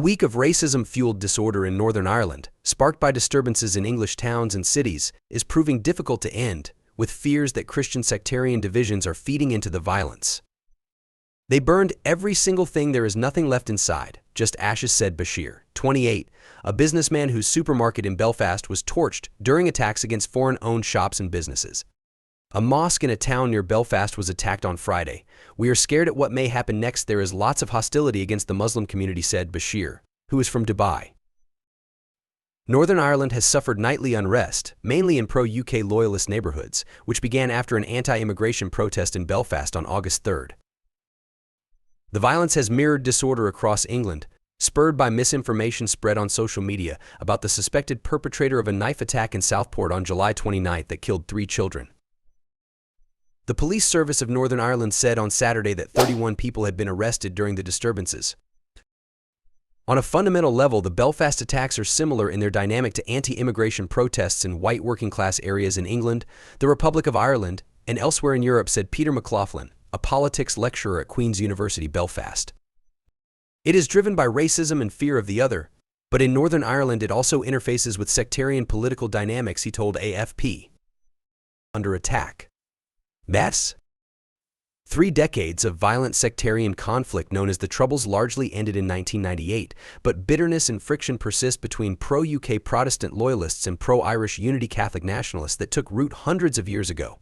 week of racism-fueled disorder in Northern Ireland, sparked by disturbances in English towns and cities, is proving difficult to end, with fears that Christian sectarian divisions are feeding into the violence. "They burned every single thing, there is nothing left inside, just ashes," said Bashir, 28, a businessman whose supermarket in Belfast was torched during attacks against foreign-owned shops and businesses. A mosque in a town near Belfast was attacked on Friday. "We are scared at what may happen next. There is lots of hostility against the Muslim community," said Bashir, who is from Dubai. Northern Ireland has suffered nightly unrest, mainly in pro-UK loyalist neighbourhoods, which began after an anti-immigration protest in Belfast on August 3rd. The violence has mirrored disorder across England, spurred by misinformation spread on social media about the suspected perpetrator of a knife attack in Southport on July 29 that killed 3 children. The police service of Northern Ireland said on Saturday that 31 people had been arrested during the disturbances. On a fundamental level, the Belfast attacks are similar in their dynamic to anti-immigration protests in white working-class areas in England, the Republic of Ireland, and elsewhere in Europe, said Peter McLaughlin, a politics lecturer at Queen's University, Belfast. "It is driven by racism and fear of the other, but in Northern Ireland it also interfaces with sectarian political dynamics," he told AFP. Under attack. That's 3 decades of violent sectarian conflict known as the Troubles largely ended in 1998, but bitterness and friction persist between pro-UK Protestant loyalists and pro-Irish Unity Catholic nationalists that took root hundreds of years ago.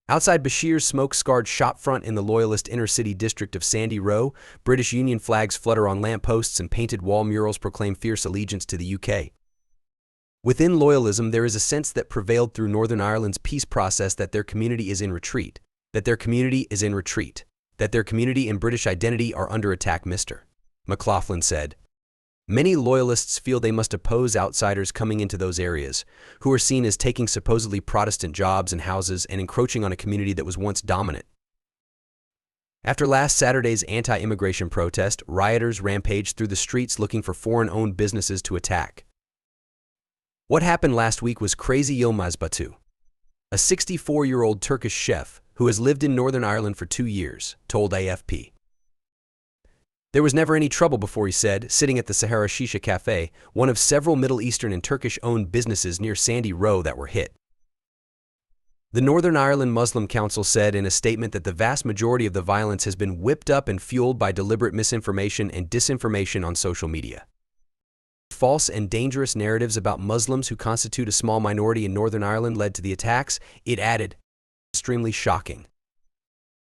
Outside Bashir's smoke-scarred shopfront in the loyalist inner-city district of Sandy Row, British Union flags flutter on lampposts and painted wall murals proclaim fierce allegiance to the UK. Within loyalism, there is a sense that prevailed through Northern Ireland's peace process that their community is in retreat, that their community and British identity are under attack, Mr. McLaughlin said. "Many loyalists feel they must oppose outsiders coming into those areas, who are seen as taking supposedly Protestant jobs and houses and encroaching on a community that was once dominant." After last Saturday's anti-immigration protest, rioters rampaged through the streets looking for foreign-owned businesses to attack. "What happened last week was crazy," Yilmaz Batu, a 64-year-old Turkish chef who has lived in Northern Ireland for 2 years, told AFP. "There was never any trouble before," he said, sitting at the Sahara Shisha Cafe, one of several Middle Eastern and Turkish-owned businesses near Sandy Row that were hit. The Northern Ireland Muslim Council said in a statement that the vast majority of the violence has been whipped up and fueled by deliberate misinformation and disinformation on social media. False and dangerous narratives about Muslims who constitute a small minority in Northern Ireland led to the attacks, it added. Extremely shocking.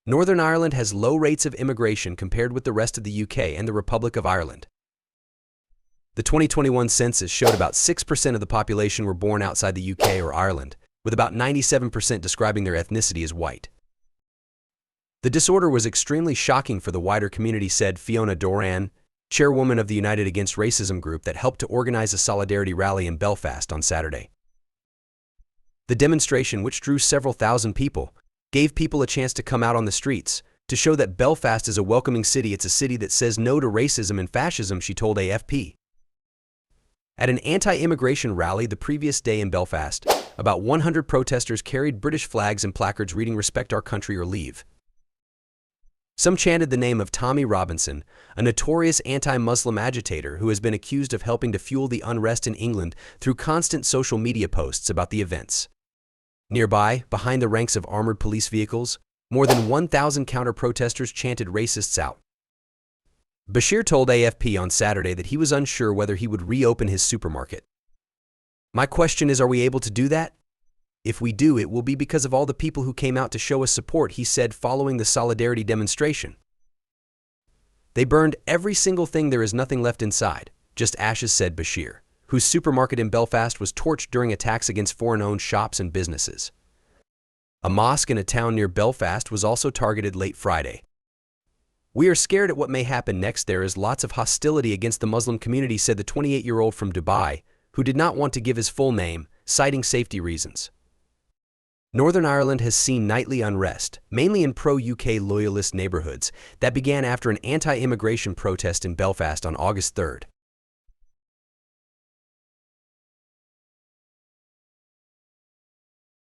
Northern Ireland has low rates of immigration compared with the rest of the UK and the Republic of Ireland. The 2021 census showed about 6% of the population were born outside the UK or Ireland, with about 97% describing their ethnicity as white. "The disorder was extremely shocking for the wider community," said Fiona Doran, chairwoman of the United Against Racism group that helped to organize a solidarity rally in Belfast on Saturday. "The demonstration, which drew several thousand people, gave people a chance to come out on the streets, to show that Belfast is a welcoming city. It's a city that says no to racism and fascism," she told AFP. At an anti-immigration rally the previous day in Belfast, about 100 protesters carried British flags and placards reading "Respect our country or leave." Some chanted the name of Tommy Robinson, a notorious anti-Muslim agitator who has been accused of helping to fuel the unrest in England through constant social media posts about the events. Nearby, behind the ranks of armored police vehicles, more than 1,000 counter-protesters chanted "Racists out." Bashir told AFP on Saturday that he was unsure whether he would reopen his supermarket. "My question is, are we able to do that? If we do, it will be because of all the people who came out to show us support," he said following the solidarity demonstration. "They burned every single thing, there is nothing left inside, just ashes," said Bashir, whose supermarket in Belfast was torched during attacks against foreign-owned shops and businesses. A mosque in a town near Belfast was also targeted late Friday. "We are scared at what may happen next. There is lots of hostility against the Muslim community," said the 28-year-old from Dubai, who did not want to give his full name, citing safety reasons. Northern Ireland has seen nightly unrest, mainly in pro-UK loyalist neighbourhoods, that began after an anti-immigration protest in Belfast on August 3rd.